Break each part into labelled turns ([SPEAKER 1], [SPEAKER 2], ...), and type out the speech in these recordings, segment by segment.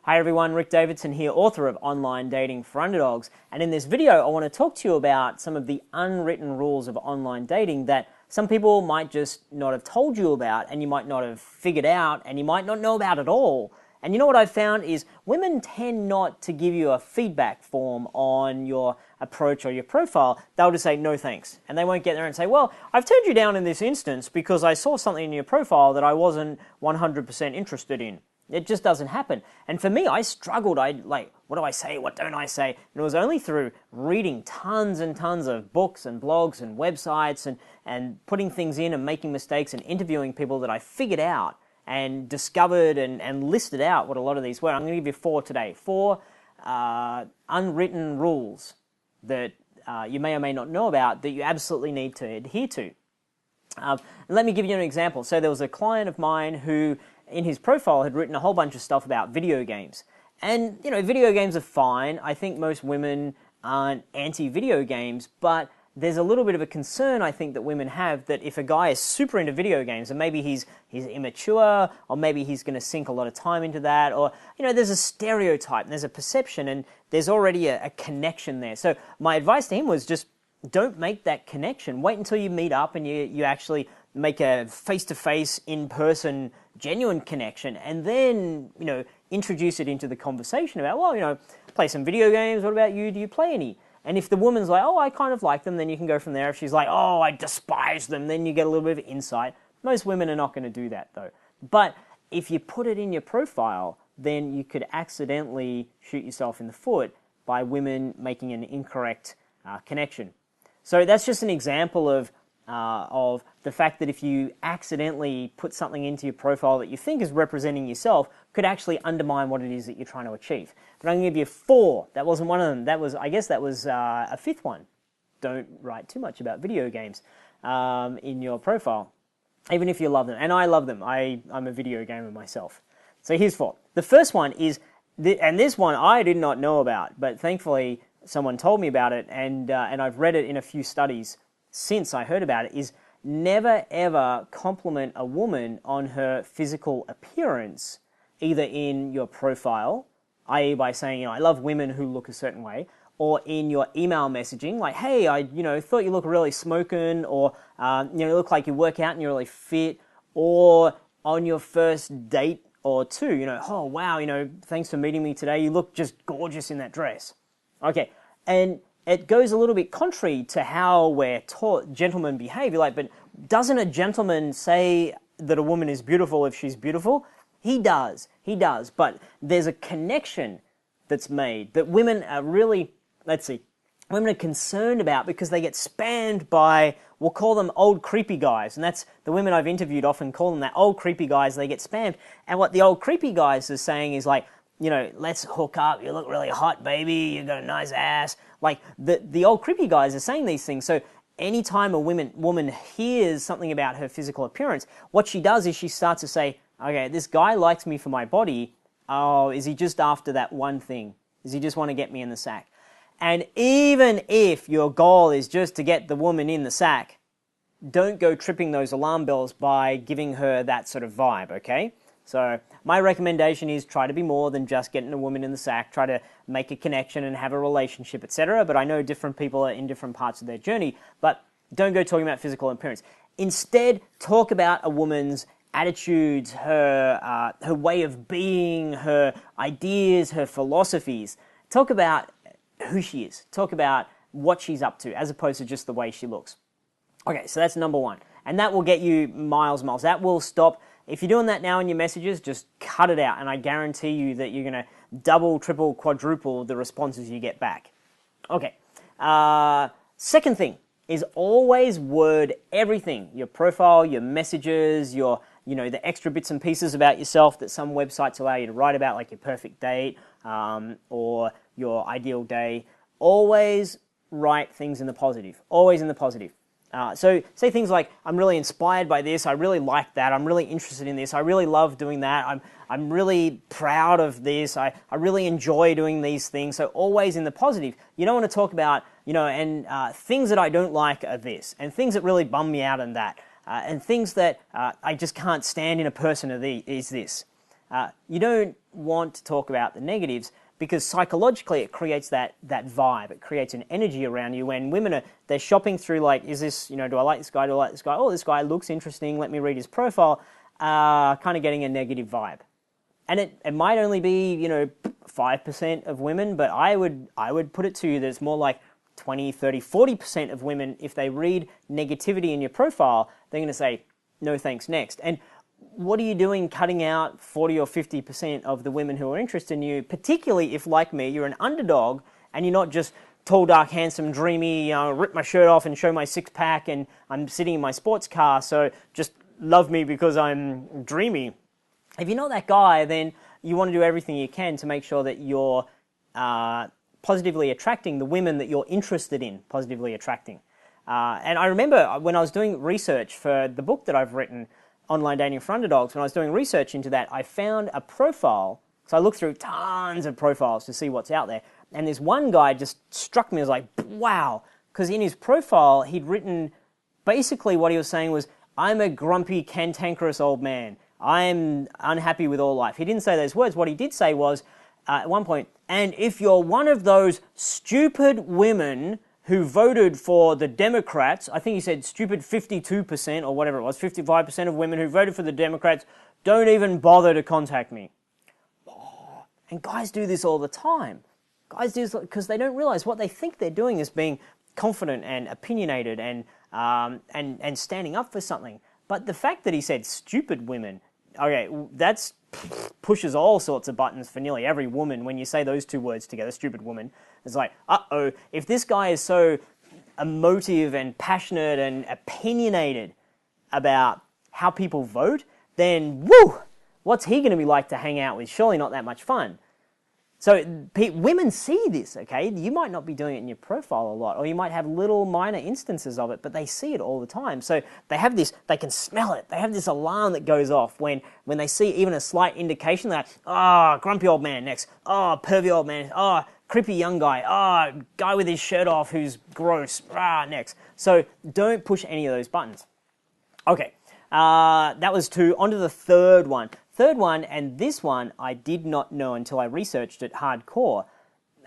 [SPEAKER 1] Hi everyone, Rick Davidson here, author of Online Dating for Underdogs, and in this video I want to talk to you about some of the unwritten rules of online dating that some people might just not have told you about, and you might not have figured out, and you might not know about at all. And you know what I've found is women tend not to give you a feedback form on your approach or your profile. They'll just say no thanks, and they won't get there and say, well, I've turned you down in this instance because I saw something in your profile that I wasn't 100% interested in. It just doesn't happen. And for me, I struggled. What do I say? What don't I say? And it was only through reading tons and tons of books and blogs and websites and putting things in and making mistakes and interviewing people that I figured out and discovered and listed out what a lot of these were. I'm going to give you 4 today. 4 unwritten rules that you may or may not know about that you absolutely need to adhere to. Let me give you an example. So there was a client of mine who in his profile had written a whole bunch of stuff about video games. And, you know, video games are fine. I think most women aren't anti-video games, but there's a little bit of a concern, I think, that women have that if a guy is super into video games and maybe he's immature, or maybe he's going to sink a lot of time into that, or, you know, there's a stereotype and there's a perception and there's already a connection there. So my advice to him was just don't make that connection. Wait until you meet up and you actually make a face-to-face, in-person, genuine connection, and then, you know, introduce it into the conversation about, well, you know, play some video games, what about you, do you play any? And if the woman's like, oh, I kind of like them, then you can go from there. If she's like, oh, I despise them, then you get a little bit of insight. Most women are not going to do that, though. But if you put it in your profile, then you could accidentally shoot yourself in the foot by women making an incorrect connection. So that's just an example of the fact that if you accidentally put something into your profile that you think is representing yourself, could actually undermine what it is that you're trying to achieve. But I'm going to give you 4. That wasn't one of them. I guess that was a 5th one. Don't write too much about video games in your profile, even if you love them. And I love them. I'm a video gamer myself. So here's 4. The first one is, and this one I did not know about, but thankfully someone told me about it, and I've read it in a few studies since I heard about it, is never ever compliment a woman on her physical appearance, either in your profile, i.e. by saying, you know, I love women who look a certain way, or in your email messaging, like, hey, I thought you look really smoking, or you look like you work out and you're really fit, or on your first date or two, you know, oh wow, thanks for meeting me today, you look just gorgeous in that dress. Okay, and it goes a little bit contrary to how we're taught gentlemen behave. You're like, but doesn't a gentleman say that a woman is beautiful if she's beautiful? He does, but there's a connection that's made that women are really, women are concerned about because they get spammed by, we'll call them old creepy guys, and that's the women I've interviewed often call them that, old creepy guys. They get spammed, and what the old creepy guys are saying is like, you know, let's hook up, you look really hot, baby, you got a nice ass. Like, the old creepy guys are saying these things. So anytime a woman hears something about her physical appearance, what she does is she starts to say, okay, this guy likes me for my body. Oh, is he just after that one thing? Does he just want to get me in the sack? And even if your goal is just to get the woman in the sack, don't go tripping those alarm bells by giving her that sort of vibe, okay? So my recommendation is try to be more than just getting a woman in the sack. Try to make a connection and have a relationship, etc. But I know different people are in different parts of their journey. But don't go talking about physical appearance. Instead, talk about a woman's attitudes, her way of being, her ideas, her philosophies. Talk about who she is. Talk about what she's up to, as opposed to just the way she looks. Okay, so that's number 1. And that will get you miles. That will stop. If you're doing that now in your messages, just cut it out, and I guarantee you that you're going to double, triple, quadruple the responses you get back. Okay. Second thing is always word everything. Your profile, your messages, the extra bits and pieces about yourself that some websites allow you to write about, like your perfect date or your ideal day. Always write things in the positive. Always in the positive. So say things like, I'm really inspired by this, I really like that, I'm really interested in this, I really love doing that, I'm really proud of this, I really enjoy doing these things. So always in the positive. You don't want to talk about, things that I don't like are this, and things that really bum me out and that, and things that I just can't stand in a person is this. You don't want to talk about the negatives because psychologically it creates that vibe. It creates an energy around you when women they're shopping through like, is this, do I like this guy? Do I like this guy? Oh, this guy looks interesting. Let me read his profile. Kind of getting a negative vibe. And it might only be, 5% of women, but I would put it to you that it's more like 20, 30, 40% of women, if they read negativity in your profile, they're going to say, no thanks, next. And what are you doing cutting out 40 or 50% of the women who are interested in you, particularly if, like me, you're an underdog and you're not just tall, dark, handsome, dreamy, rip my shirt off and show my six-pack and I'm sitting in my sports car, so just love me because I'm dreamy. If you're not that guy, then you want to do everything you can to make sure that you're positively attracting the women that you're interested in positively attracting. And I remember when I was doing research for the book that I've written, Online Dating for Underdogs, when I was doing research into that, I found a profile. So I looked through tons of profiles to see what's out there. And this one guy just struck me as like, wow. Because in his profile, he'd written, basically what he was saying was, I'm a grumpy, cantankerous old man. I'm unhappy with all life. He didn't say those words. What he did say was, at one point, and if you're one of those stupid women who voted for the Democrats, I think he said stupid 52% or whatever it was, 55% of women who voted for the Democrats, don't even bother to contact me. And guys do this all the time. Guys do this because they don't realize what they think they're doing is being confident and opinionated and standing up for something. But the fact that he said stupid women, okay, that's pushes all sorts of buttons for nearly every woman when you say those two words together, stupid woman. It's like, uh-oh, if this guy is so emotive and passionate and opinionated about how people vote, then, woo, what's he going to be like to hang out with? Surely not that much fun. So women see this, okay? You might not be doing it in your profile a lot, or you might have little minor instances of it, but they see it all the time. So they have this, they can smell it. They have this alarm that goes off when they see even a slight indication that, grumpy old man next, pervy old man, creepy young guy, guy with his shirt off who's gross, next. So don't push any of those buttons. Okay, that was two. On to the third one. Third one, and this one I did not know until I researched it hardcore,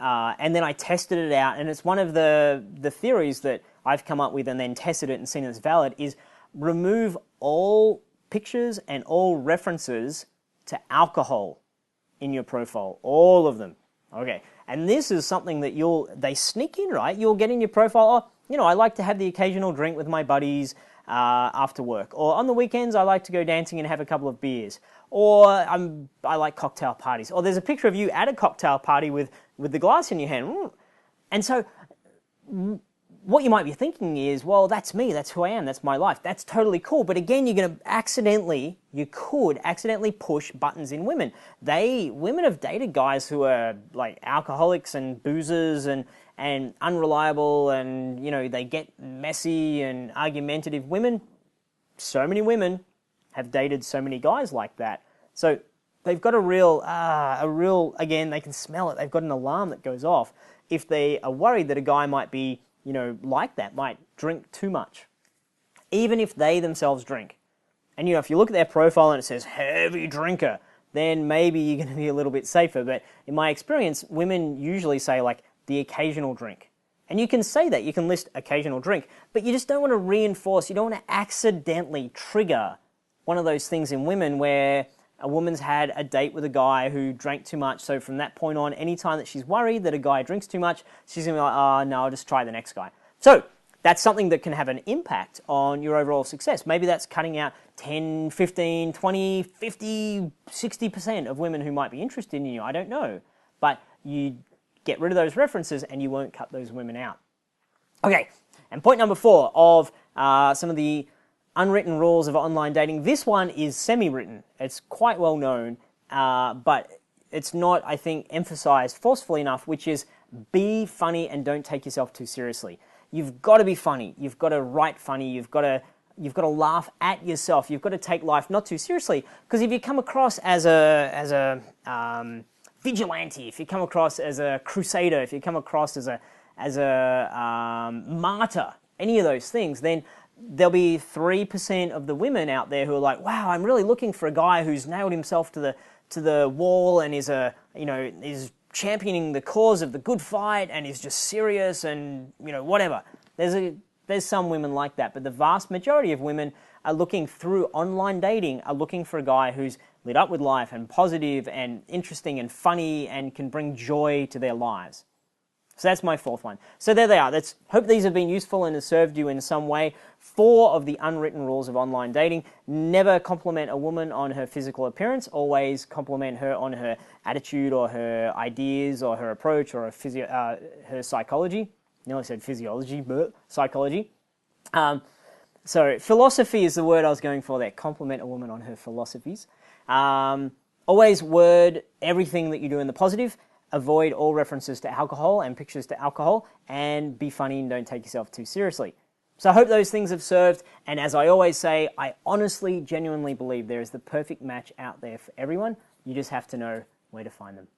[SPEAKER 1] and then I tested it out, and it's one of the theories that I've come up with and then tested it and seen it's valid, is remove all pictures and all references to alcohol in your profile, all of them. Okay, and this is something that they sneak in, right? You'll get in your profile, I like to have the occasional drink with my buddies after work, or on the weekends I like to go dancing and have a couple of beers. Or I like cocktail parties. Or there's a picture of you at a cocktail party with the glass in your hand. And so what you might be thinking is, well, that's me, that's who I am, that's my life. That's totally cool. But again, you could accidentally push buttons in women. Women have dated guys who are like alcoholics and boozers and unreliable and, they get messy and argumentative. So many women have dated so many guys like that. So they've got a real, again, they can smell it. They've got an alarm that goes off if they are worried that a guy might be, like that, might drink too much, even if they themselves drink. And, if you look at their profile and it says heavy drinker, then maybe you're going to be a little bit safer. But in my experience, women usually say like the occasional drink. And you can say that, you can list occasional drink, but you just don't want to reinforce, you don't want to accidentally trigger one of those things in women where a woman's had a date with a guy who drank too much, so from that point on, anytime that she's worried that a guy drinks too much, she's going to be like, no, I'll just try the next guy. So that's something that can have an impact on your overall success. Maybe that's cutting out 10, 15, 20, 50, 60% of women who might be interested in you. I don't know. But you get rid of those references and you won't cut those women out. Okay, and point number 4 of some of the unwritten rules of online dating. This one is semi-written. It's quite well known, but it's not, I think, emphasized forcefully enough, which is be funny and don't take yourself too seriously. You've got to be funny. You've got to write funny. You've got to laugh at yourself. You've got to take life not too seriously, because if you come across as a vigilante, if you come across as a crusader, if you come across as a martyr, any of those things, then there'll be 3% of the women out there who are like, wow, I'm really looking for a guy who's nailed himself to to the wall and is championing the cause of the good fight and is just serious and whatever. There's some women like that, but the vast majority of women are looking through online dating, are looking for a guy who's lit up with life and positive and interesting and funny and can bring joy to their lives. So that's my fourth one. So there they are. Hope these have been useful and have served you in some way. 4 of the unwritten rules of online dating. Never compliment a woman on her physical appearance. Always compliment her on her attitude or her ideas or her approach or her psychology. Nearly said physiology, but psychology. So philosophy is the word I was going for there. Compliment a woman on her philosophies. Always word everything that you do in the positive. Avoid all references to alcohol and pictures to alcohol, and be funny and don't take yourself too seriously. So I hope those things have served, and as I always say, I honestly, genuinely believe there is the perfect match out there for everyone. You just have to know where to find them.